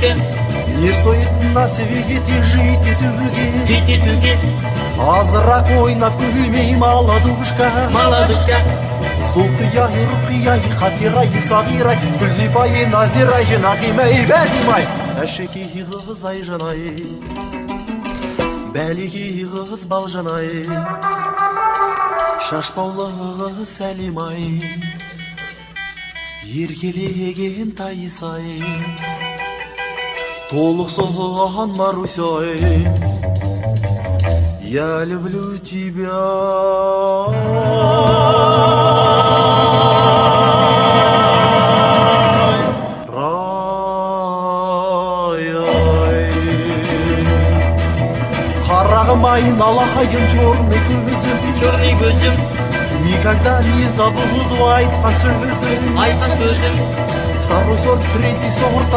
свете. Не стоит на свете жить и туге. Жить и туге, Азырақ ойнап күлмей молодушка. молодушка. Зулқия, Рухия, Хатира, Сағира, Гүлзипай, Назира, Нағимай, Бәдимай. Әшеки қыз Айжанай, бәлеки қыз Балжанай, шашбаулы Сәлимай, еркелеген Тайсай, толықсан Марусяй. Я люблю тебя. Қарағым айналайын черный көзім, Черный көзім, никогда не забуду айтқан сөзім. айтқан сөзім. Второй сорт, третий сорт,